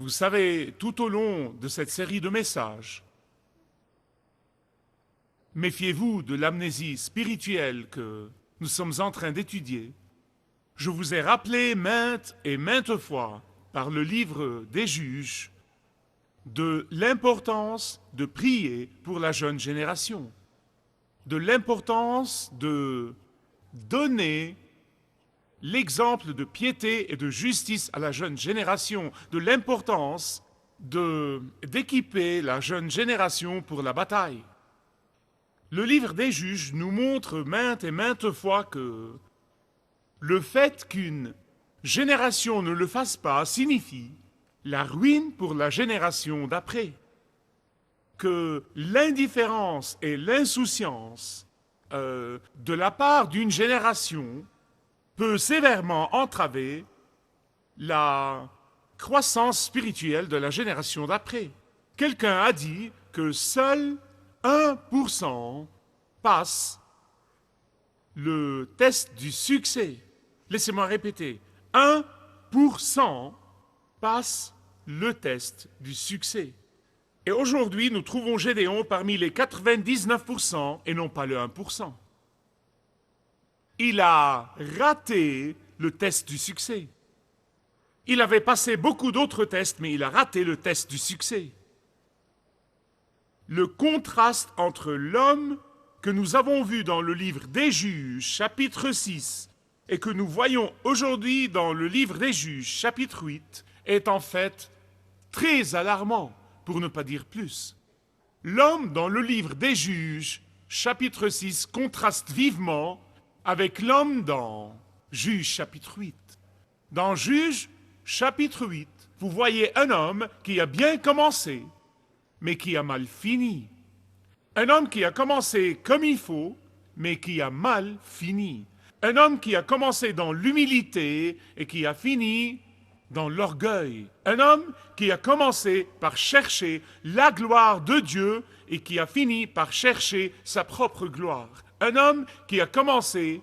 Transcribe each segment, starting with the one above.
Vous savez, tout au long de cette série de messages, méfiez-vous de l'amnésie spirituelle que nous sommes en train d'étudier. Je vous ai rappelé maintes et maintes fois par le livre des Juges de l'importance de prier pour la jeune génération, de l'importance de donner l'exemple de piété et de justice à la jeune génération, de l'importance d'équiper la jeune génération pour la bataille. Le livre des Juges nous montre maintes et maintes fois que le fait qu'une génération ne le fasse pas signifie la ruine pour la génération d'après. Que l'indifférence et l'insouciance de la part d'une génération peut sévèrement entraver la croissance spirituelle de la génération d'après. Quelqu'un a dit que seul 1% passe le test du succès. Laissez-moi répéter. 1% passe le test du succès. Et aujourd'hui, nous trouvons Gédéon parmi les 99% et non pas le 1%. Il a raté le test du succès. Il avait passé beaucoup d'autres tests, mais il a raté le test du succès. Le contraste entre l'homme que nous avons vu dans le livre des Juges, chapitre 6, et que nous voyons aujourd'hui dans le livre des Juges, chapitre 8, est en fait très alarmant, pour ne pas dire plus. L'homme dans le livre des Juges, chapitre 6, contraste vivement avec l'homme dans Juges, chapitre 8. Dans Juges, chapitre 8, vous voyez un homme qui a bien commencé, mais qui a mal fini. Un homme qui a commencé comme il faut, mais qui a mal fini. Un homme qui a commencé dans l'humilité et qui a fini dans l'orgueil. Un homme qui a commencé par chercher la gloire de Dieu et qui a fini par chercher sa propre gloire. Un homme qui a commencé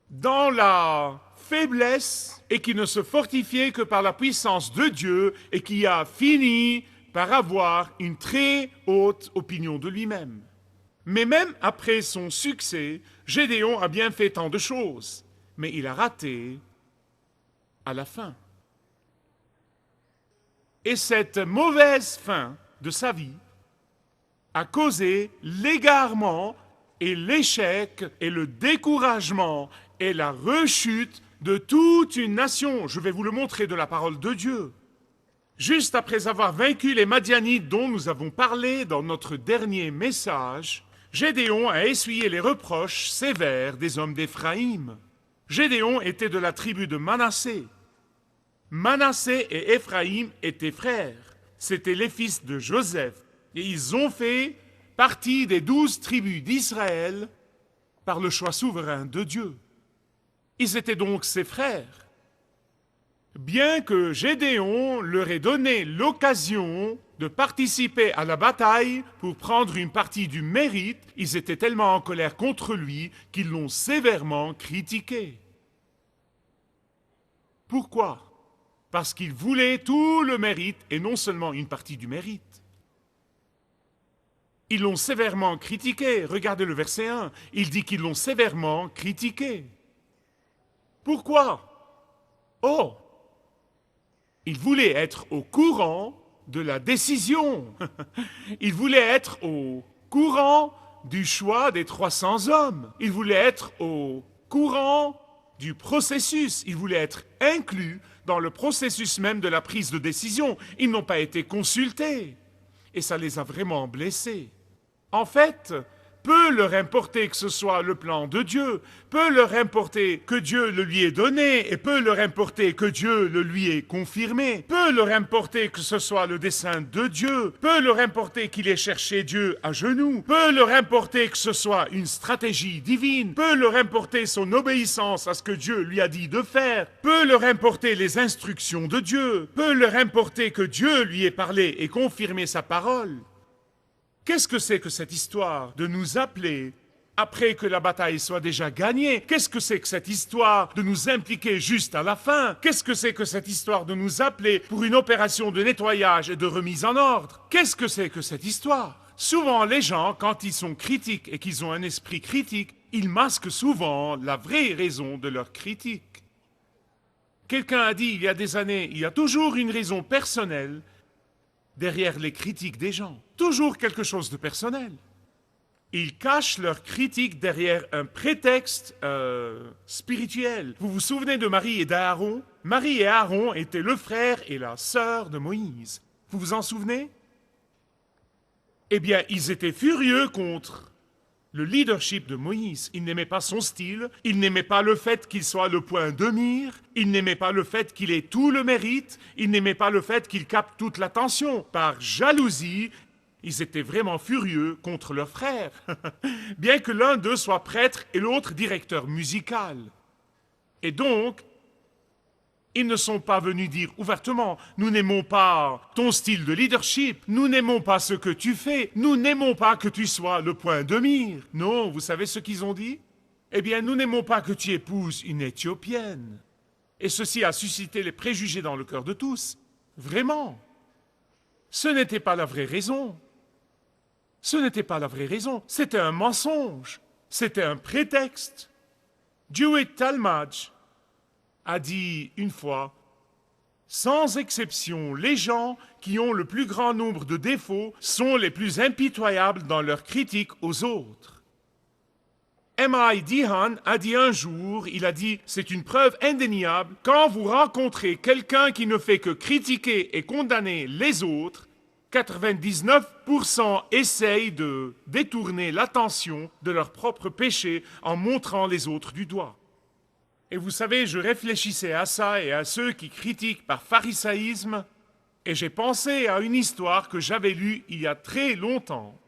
dans la faiblesse et qui ne se fortifiait que par la puissance de Dieu et qui a fini par avoir une très haute opinion de lui-même. Mais même après son succès, Gédéon a bien fait tant de choses, mais il a raté à la fin. Et cette mauvaise fin de sa vie a causé l'égarement et l'échec et le découragement et la rechute de toute une nation. Je vais vous le montrer de la parole de Dieu. Juste après avoir vaincu les Madianites dont nous avons parlé dans notre dernier message, Gédéon a essuyé les reproches sévères des hommes d'Éphraïm. Gédéon était de la tribu de Manassé. Manassé et Éphraïm étaient frères. C'étaient les fils de Joseph. Et ils ont fait partie des 12 tribus d'Israël par le choix souverain de Dieu. Ils étaient donc ses frères. Bien que Gédéon leur ait donné l'occasion de participer à la bataille pour prendre une partie du mérite, ils étaient tellement en colère contre lui qu'ils l'ont sévèrement critiqué. Pourquoi? Parce qu'ils voulaient tout le mérite et non seulement une partie du mérite. Ils l'ont sévèrement critiqué. Regardez le verset 1. Il dit qu'ils l'ont sévèrement critiqué. Pourquoi? Oh! Ils voulaient être au courant de la décision. Ils voulaient être au courant du choix des 300 hommes. Ils voulaient être au courant du processus. Ils voulaient être inclus dans le processus même de la prise de décision. Ils n'ont pas été consultés. Et ça les a vraiment blessés. En fait, peu leur importer que ce soit le plan de Dieu, peu leur importer que Dieu le lui ait donné, et peu leur importer que Dieu le lui ait confirmé, peu leur importer que ce soit le dessein de Dieu, peu leur importer qu'il ait cherché Dieu à genoux, peu leur importer que ce soit une stratégie divine, peu leur importer son obéissance à ce que Dieu lui a dit de faire, peu leur importer les instructions de Dieu, peu leur importer que Dieu lui ait parlé et confirmé sa parole. Qu'est-ce que c'est que cette histoire de nous appeler Après que la bataille soit déjà gagnée, qu'est-ce que c'est que cette histoire de nous impliquer juste à la fin? Qu'est-ce que c'est que cette histoire de nous appeler pour une opération de nettoyage et de remise en ordre? Qu'est-ce que c'est que cette histoire? Souvent, les gens, quand ils sont critiques et qu'ils ont un esprit critique, ils masquent souvent la vraie raison de leur critique. Quelqu'un a dit il y a des années, il y a toujours une raison personnelle derrière les critiques des gens. Toujours quelque chose de personnel. Ils cachent leur critique derrière un prétexte spirituel. Vous vous souvenez de Marie et d'Aaron? Marie et Aaron étaient le frère et la sœur de Moïse. Vous vous en souvenez? Eh bien, ils étaient furieux contre le leadership de Moïse. Ils n'aimaient pas son style, ils n'aimaient pas le fait qu'il soit le point de mire, ils n'aimaient pas le fait qu'il ait tout le mérite, ils n'aimaient pas le fait qu'il capte toute l'attention. Par jalousie, ils étaient vraiment furieux contre leur frère, bien que l'un d'eux soit prêtre et l'autre directeur musical. Et donc, ils ne sont pas venus dire ouvertement « Nous n'aimons pas ton style de leadership, nous n'aimons pas ce que tu fais, nous n'aimons pas que tu sois le point de mire. » Non, vous savez ce qu'ils ont dit? Eh bien, nous n'aimons pas que tu épouses une Éthiopienne. Et ceci a suscité les préjugés dans le cœur de tous. Vraiment. Ce n'était pas la vraie raison. Ce n'était pas la vraie raison. C'était un mensonge. C'était un prétexte. Jewett Talmage a dit une fois, sans exception, les gens qui ont le plus grand nombre de défauts sont les plus impitoyables dans leur critique aux autres. M.I. Dehan a dit un jour, il a dit, c'est une preuve indéniable, quand vous rencontrez quelqu'un qui ne fait que critiquer et condamner les autres, 99% essayent de détourner l'attention de leurs propres péchés en montrant les autres du doigt. Et vous savez, je réfléchissais à ça et à ceux qui critiquent par pharisaïsme, et j'ai pensé à une histoire que j'avais lue il y a très longtemps,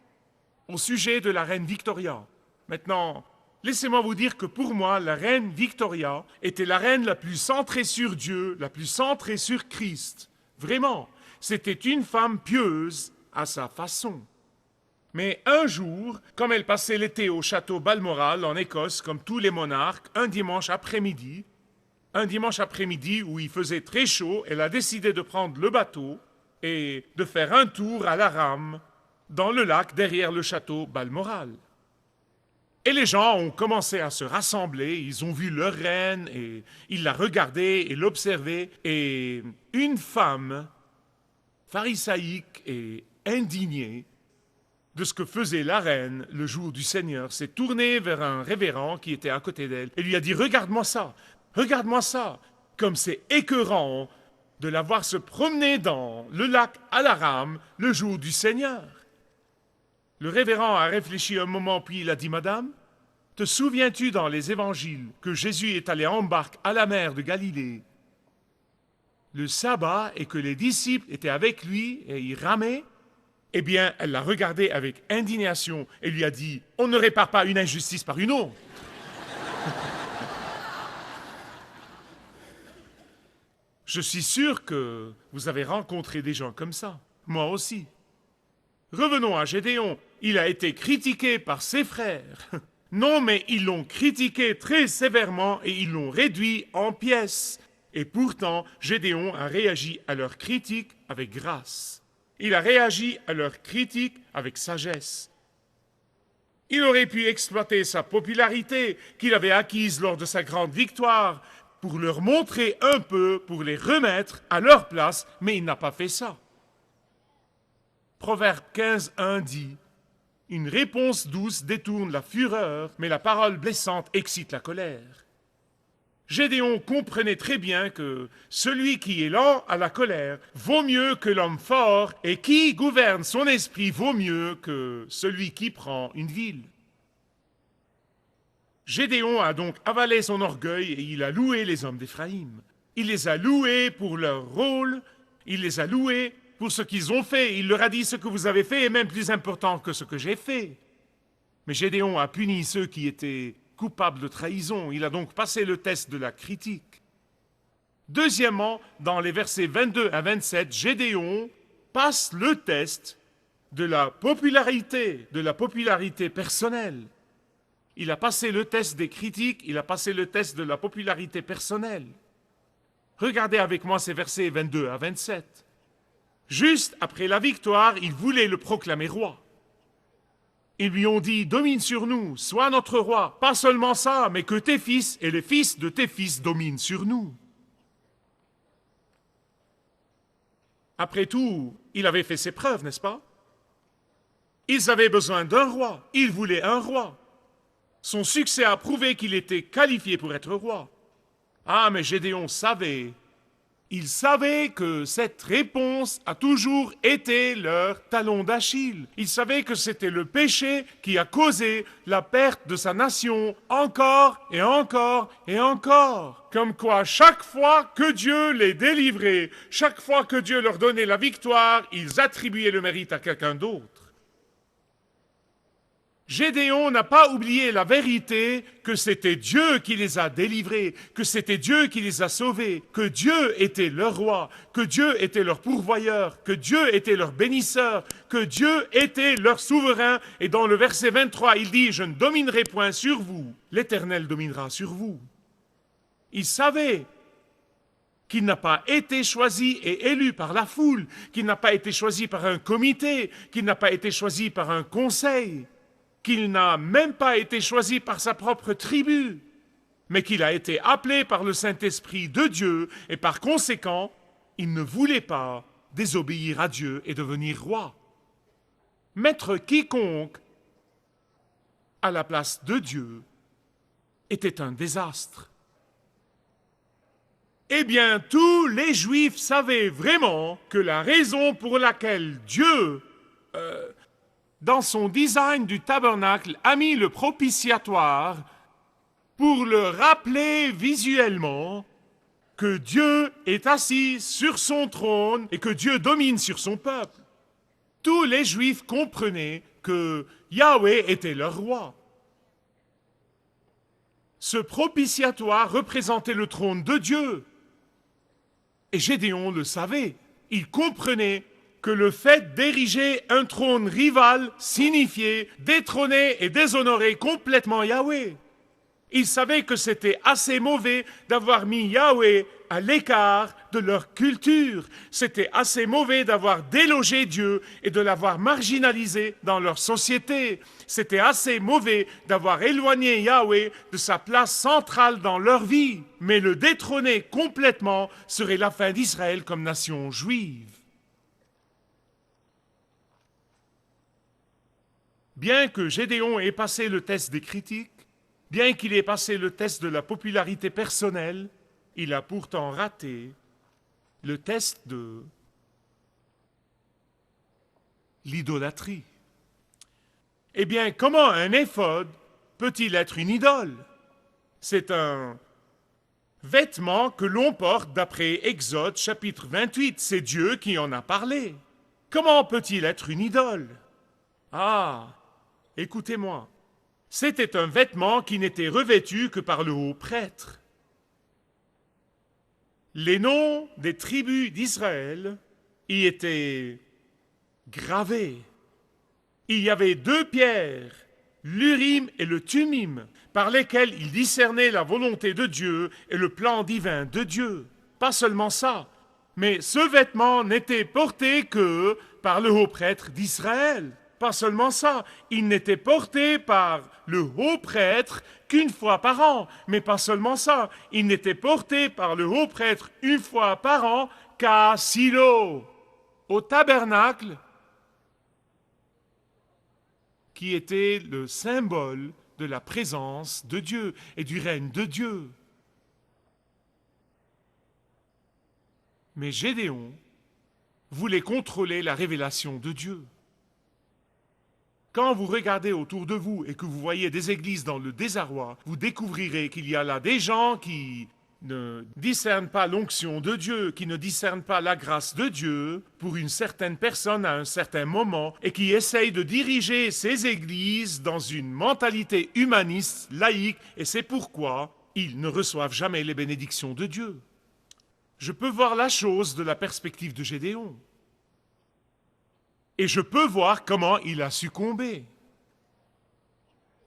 au sujet de la reine Victoria. Maintenant, laissez-moi vous dire que pour moi, la reine Victoria était la reine la plus centrée sur Dieu, la plus centrée sur Christ. Vraiment, c'était une femme pieuse à sa façon. Mais un jour, comme elle passait l'été au château Balmoral en Écosse, comme tous les monarques, un dimanche après-midi où il faisait très chaud, elle a décidé de prendre le bateau et de faire un tour à la rame dans le lac derrière le château Balmoral. Et les gens ont commencé à se rassembler, ils ont vu leur reine et ils la regardaient et l'observaient. Et une femme pharisaïque et indignée de ce que faisait la reine le jour du Seigneur, s'est tournée vers un révérend qui était à côté d'elle et lui a dit « Regarde-moi ça, comme c'est écœurant de la voir se promener dans le lac à la rame le jour du Seigneur. » Le révérend a réfléchi un moment, puis il a dit « Madame, te souviens-tu dans les évangiles que Jésus est allé en barque à la mer de Galilée le sabbat et que les disciples étaient avec lui et ils ramaient? » Eh bien, elle l'a regardé avec indignation et lui a dit « On ne répare pas une injustice par une autre. » Je suis sûr que vous avez rencontré des gens comme ça. Moi aussi. Revenons à Gédéon. Il a été critiqué par ses frères. Non, mais ils l'ont critiqué très sévèrement et ils l'ont réduit en pièces. Et pourtant, Gédéon a réagi à leur critique avec grâce. Il a réagi à leurs critiques avec sagesse. Il aurait pu exploiter sa popularité qu'il avait acquise lors de sa grande victoire pour leur montrer un peu, pour les remettre à leur place, mais il n'a pas fait ça. Proverbe 15:1 dit « Une réponse douce détourne la fureur, mais la parole blessante excite la colère. » Gédéon comprenait très bien que celui qui est lent à la colère vaut mieux que l'homme fort et qui gouverne son esprit vaut mieux que celui qui prend une ville. Gédéon a donc avalé son orgueil et il a loué les hommes d'Éphraïm. Il les a loués pour leur rôle, il les a loués pour ce qu'ils ont fait. Il leur a dit ce que vous avez fait est même plus important que ce que j'ai fait. Mais Gédéon a puni ceux qui étaient coupable de trahison. Il a donc passé le test de la critique. Deuxièmement, dans les versets 22 à 27, Gédéon passe le test de la popularité personnelle. Il a passé le test des critiques, il a passé le test de la popularité personnelle. Regardez avec moi ces versets 22 à 27. Juste après la victoire, ils voulaient le proclamer roi. Ils lui ont dit, domine sur nous, sois notre roi. Pas seulement ça, mais que tes fils et les fils de tes fils dominent sur nous. Après tout, il avait fait ses preuves, n'est-ce pas? Ils avaient besoin d'un roi, ils voulaient un roi. Son succès a prouvé qu'il était qualifié pour être roi. Ah, mais Gédéon savait. Il savait que cette réponse a toujours été leur talon d'Achille. Il savait que c'était le péché qui a causé la perte de sa nation encore et encore et encore. Comme quoi, chaque fois que Dieu les délivrait, chaque fois que Dieu leur donnait la victoire, ils attribuaient le mérite à quelqu'un d'autre. Gédéon n'a pas oublié la vérité que c'était Dieu qui les a délivrés, que c'était Dieu qui les a sauvés, que Dieu était leur roi, que Dieu était leur pourvoyeur, que Dieu était leur bénisseur, que Dieu était leur souverain. Et dans le verset 23, il dit « Je ne dominerai point sur vous, l'Éternel dominera sur vous ». Il savait qu'il n'a pas été choisi et élu par la foule, qu'il n'a pas été choisi par un comité, qu'il n'a pas été choisi par un conseil, qu'il n'a même pas été choisi par sa propre tribu, mais qu'il a été appelé par le Saint-Esprit de Dieu, et par conséquent, il ne voulait pas désobéir à Dieu et devenir roi. Mettre quiconque à la place de Dieu était un désastre. Eh bien, tous les Juifs savaient vraiment que la raison pour laquelle Dieu dans son design du tabernacle, a mis le propitiatoire pour le rappeler visuellement que Dieu est assis sur son trône et que Dieu domine sur son peuple. Tous les Juifs comprenaient que Yahweh était leur roi. Ce propitiatoire représentait le trône de Dieu. Et Gédéon le savait. Il comprenait que le fait d'ériger un trône rival signifiait détrôner et déshonorer complètement Yahweh. Il savait que c'était assez mauvais d'avoir mis Yahweh à l'écart de leur culture. C'était assez mauvais d'avoir délogé Dieu et de l'avoir marginalisé dans leur société. C'était assez mauvais d'avoir éloigné Yahweh de sa place centrale dans leur vie. Mais le détrôner complètement serait la fin d'Israël comme nation juive. Bien que Gédéon ait passé le test des critiques, bien qu'il ait passé le test de la popularité personnelle, il a pourtant raté le test de l'idolâtrie. Eh bien, comment un éphod peut-il être une idole? C'est un vêtement que l'on porte d'après Exode chapitre 28. C'est Dieu qui en a parlé. Comment peut-il être une idole? Ah, écoutez-moi. C'était un vêtement qui n'était revêtu que par le haut prêtre. Les noms des tribus d'Israël y étaient gravés. Il y avait 2 pierres, l'Urim et le Tumim, par lesquelles ils discernaient la volonté de Dieu et le plan divin de Dieu. Pas seulement ça, mais ce vêtement n'était porté que par le haut prêtre d'Israël. Pas seulement ça, il n'était porté par le haut prêtre qu'une fois par an. Mais pas seulement ça, il n'était porté par le haut prêtre une fois par an qu'à Silo, au tabernacle, qui était le symbole de la présence de Dieu et du règne de Dieu. Mais Gédéon voulait contrôler la révélation de Dieu. Quand vous regardez autour de vous et que vous voyez des églises dans le désarroi, vous découvrirez qu'il y a là des gens qui ne discernent pas l'onction de Dieu, qui ne discernent pas la grâce de Dieu pour une certaine personne à un certain moment et qui essayent de diriger ces églises dans une mentalité humaniste, laïque, et c'est pourquoi ils ne reçoivent jamais les bénédictions de Dieu. Je peux voir la chose de la perspective de Gédéon. Et je peux voir comment il a succombé.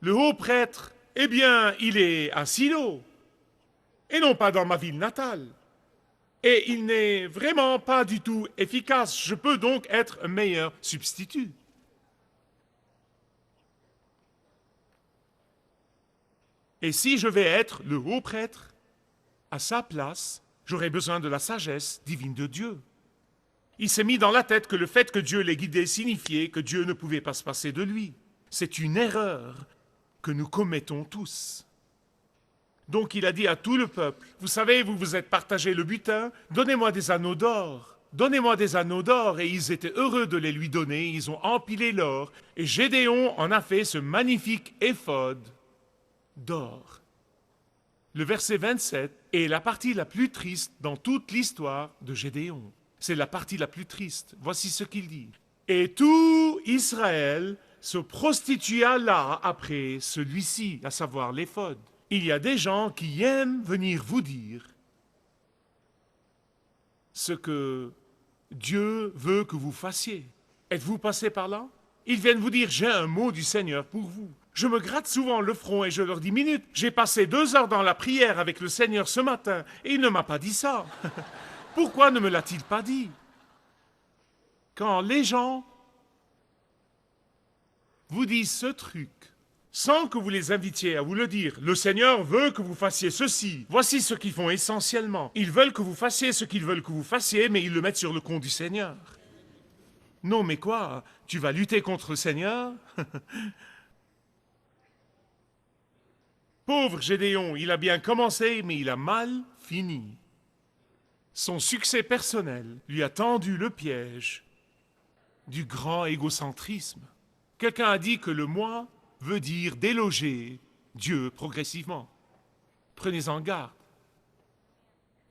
Le haut prêtre Eh bien, il est à Silo, et non pas dans ma ville natale. Et il n'est vraiment pas du tout efficace. Je peux donc être un meilleur substitut. Et si je vais être le haut prêtre, à sa place, j'aurai besoin de la sagesse divine de Dieu. Il s'est mis dans la tête que le fait que Dieu l'ait guidé signifiait que Dieu ne pouvait pas se passer de lui. C'est une erreur que nous commettons tous. Donc il a dit à tout le peuple, vous savez, vous vous êtes partagé le butin, donnez-moi des anneaux d'or. Donnez-moi des anneaux d'or. Et ils étaient heureux de les lui donner, ils ont empilé l'or. Et Gédéon en a fait ce magnifique éphod d'or. Le verset 27 est la partie la plus triste dans toute l'histoire de Gédéon. C'est la partie la plus triste. Voici ce qu'il dit. Et tout Israël se prostitua là après celui-ci, à savoir l'éphod. Il y a des gens qui aiment venir vous dire ce que Dieu veut que vous fassiez. Êtes-vous passé par là? Ils viennent vous dire, j'ai un mot du Seigneur pour vous. Je me gratte souvent le front et je leur dis, minute, j'ai passé 2 heures dans la prière avec le Seigneur ce matin et il ne m'a pas dit ça. Pourquoi ne me l'a-t-il pas dit? Quand les gens vous disent ce truc, sans que vous les invitiez à vous le dire, le Seigneur veut que vous fassiez ceci. Voici ce qu'ils font essentiellement. Ils veulent que vous fassiez ce qu'ils veulent que vous fassiez, mais ils le mettent sur le compte du Seigneur. Non, mais quoi? Tu vas lutter contre le Seigneur? Pauvre Gédéon, il a bien commencé, mais il a mal fini. Son succès personnel lui a tendu le piège du grand égocentrisme. Quelqu'un a dit que le moi veut dire déloger Dieu progressivement. Prenez-en garde.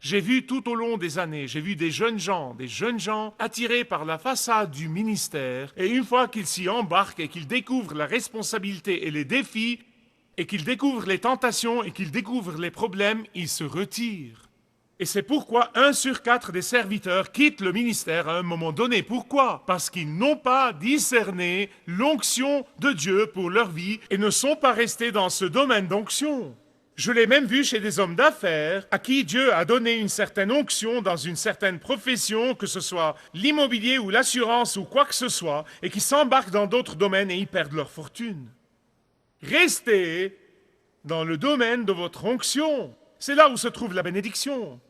J'ai vu tout au long des années, j'ai vu des jeunes gens attirés par la façade du ministère, et une fois qu'ils s'y embarquent et qu'ils découvrent la responsabilité et les défis, et qu'ils découvrent les tentations et qu'ils découvrent les problèmes, ils se retirent. Et c'est pourquoi 1 sur 4 des serviteurs quittent le ministère à un moment donné. Pourquoi? Parce qu'ils n'ont pas discerné l'onction de Dieu pour leur vie et ne sont pas restés dans ce domaine d'onction. Je l'ai même vu chez des hommes d'affaires à qui Dieu a donné une certaine onction dans une certaine profession, que ce soit l'immobilier ou l'assurance ou quoi que ce soit, et qui s'embarquent dans d'autres domaines et y perdent leur fortune. Restez dans le domaine de votre onction. C'est là où se trouve la bénédiction.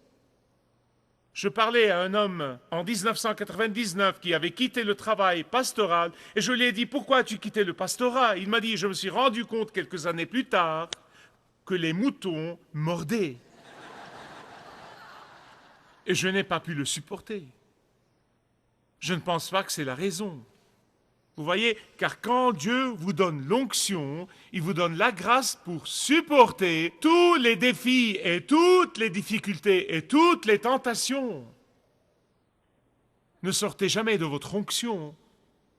Je parlais à un homme en 1999 qui avait quitté le travail pastoral et je lui ai dit « Pourquoi as-tu quitté le pastorat ?» Il m'a dit « Je me suis rendu compte quelques années plus tard que les moutons mordaient. Et je n'ai pas pu le supporter. Je ne pense pas que c'est la raison. » Vous voyez, car quand Dieu vous donne l'onction, il vous donne la grâce pour supporter tous les défis et toutes les difficultés et toutes les tentations. Ne sortez jamais de votre onction,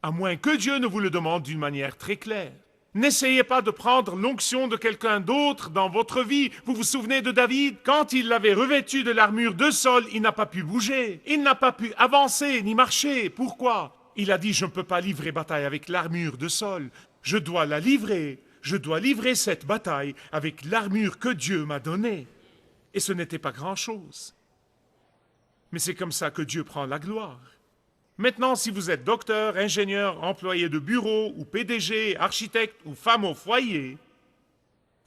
à moins que Dieu ne vous le demande d'une manière très claire. N'essayez pas de prendre l'onction de quelqu'un d'autre dans votre vie. Vous vous souvenez de David? Quand il l'avait revêtu de l'armure de Saül, il n'a pas pu bouger. Il n'a pas pu avancer ni marcher. Pourquoi? Il a dit, je ne peux pas livrer bataille avec l'armure de Saül. Je dois la livrer. Je dois livrer cette bataille avec l'armure que Dieu m'a donnée. Et ce n'était pas grand-chose. Mais c'est comme ça que Dieu prend la gloire. Maintenant, si vous êtes docteur, ingénieur, employé de bureau, ou PDG, architecte, ou femme au foyer,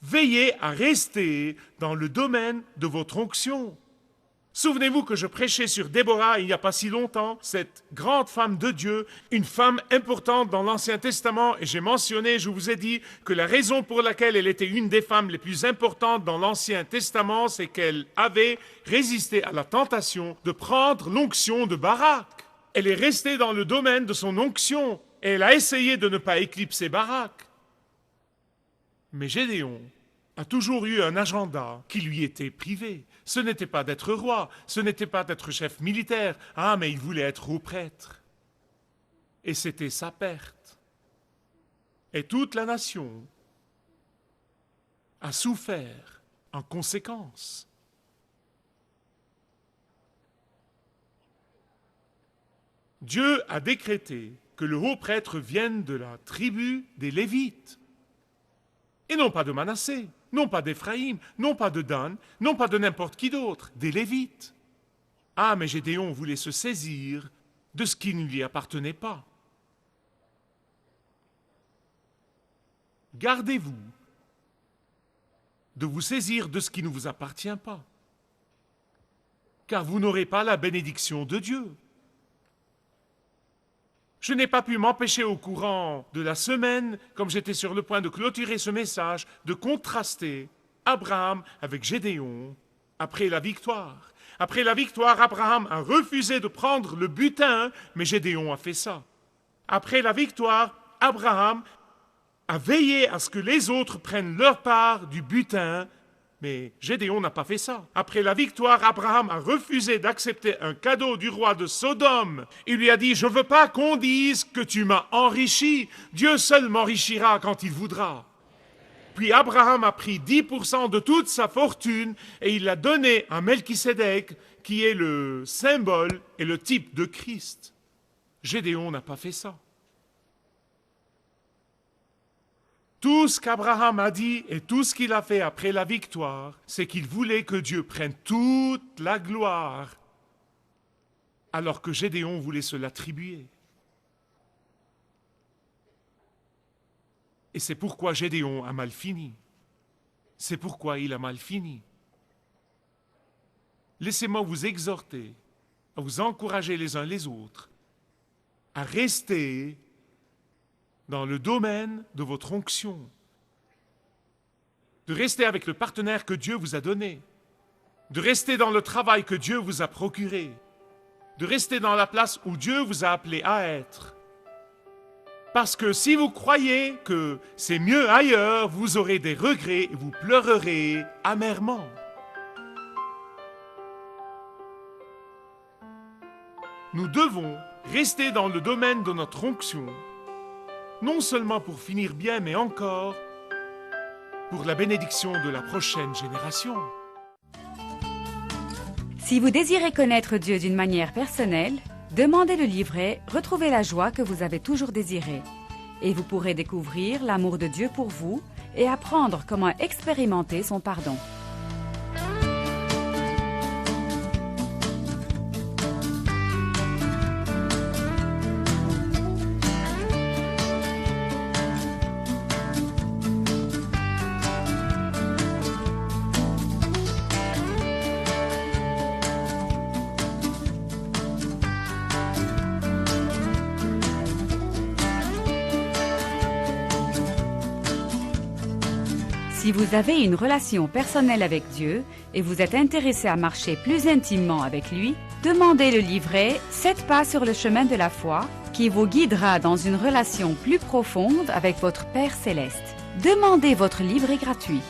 veillez à rester dans le domaine de votre onction. Souvenez-vous que je prêchais sur Déborah il n'y a pas si longtemps, cette grande femme de Dieu, une femme importante dans l'Ancien Testament, et j'ai mentionné, je vous ai dit, que la raison pour laquelle elle était une des femmes les plus importantes dans l'Ancien Testament, c'est qu'elle avait résisté à la tentation de prendre l'onction de Barak. Elle est restée dans le domaine de son onction, et elle a essayé de ne pas éclipser Barak. Mais Gédéon a toujours eu un agenda qui lui était privé. Ce n'était pas d'être roi, ce n'était pas d'être chef militaire. Ah, mais il voulait être haut prêtre. Et c'était sa perte. Et toute la nation a souffert en conséquence. Dieu a décrété que le haut prêtre vienne de la tribu des Lévites. et non pas de Manassé, non pas d'Éphraïm, non pas de Dan, non pas de n'importe qui d'autre, des Lévites. Ah, mais Gédéon voulait se saisir de ce qui ne lui appartenait pas. Gardez-vous de vous saisir de ce qui ne vous appartient pas, car vous n'aurez pas la bénédiction de Dieu. Je n'ai pas pu m'empêcher au courant de la semaine, comme j'étais sur le point de clôturer ce message, de contraster Abraham avec Gédéon après la victoire. Après la victoire, Abraham a refusé de prendre le butin, mais Gédéon a fait ça. Après la victoire, Abraham a veillé à ce que les autres prennent leur part du butin, mais Gédéon n'a pas fait ça. Après la victoire, Abraham a refusé d'accepter un cadeau du roi de Sodome. Il lui a dit « Je ne veux pas qu'on dise que tu m'as enrichi. Dieu seul m'enrichira quand il voudra. » Puis Abraham a pris 10% de toute sa fortune et il l'a donné à Melchisédek, qui est le symbole et le type de Christ. Gédéon n'a pas fait ça. Tout ce qu'Abraham a dit et tout ce qu'il a fait après la victoire, c'est qu'il voulait que Dieu prenne toute la gloire, alors que Gédéon voulait se l'attribuer. Et c'est pourquoi Gédéon a mal fini. C'est pourquoi il a mal fini. Laissez-moi vous exhorter, à vous encourager les uns les autres, à rester dans le domaine de votre onction, de rester avec le partenaire que Dieu vous a donné, de rester dans le travail que Dieu vous a procuré, de rester dans la place où Dieu vous a appelé à être. Parce que si vous croyez que c'est mieux ailleurs, vous aurez des regrets et vous pleurerez amèrement. Nous devons rester dans le domaine de notre onction, non seulement pour finir bien, mais encore pour la bénédiction de la prochaine génération. Si vous désirez connaître Dieu d'une manière personnelle, demandez le livret « Retrouvez la joie que vous avez toujours désirée » et vous pourrez découvrir l'amour de Dieu pour vous et apprendre comment expérimenter son pardon. Si vous avez une relation personnelle avec Dieu et vous êtes intéressé à marcher plus intimement avec lui, demandez le livret « 7 pas sur le chemin de la foi » qui vous guidera dans une relation plus profonde avec votre Père Céleste. Demandez votre livret gratuit.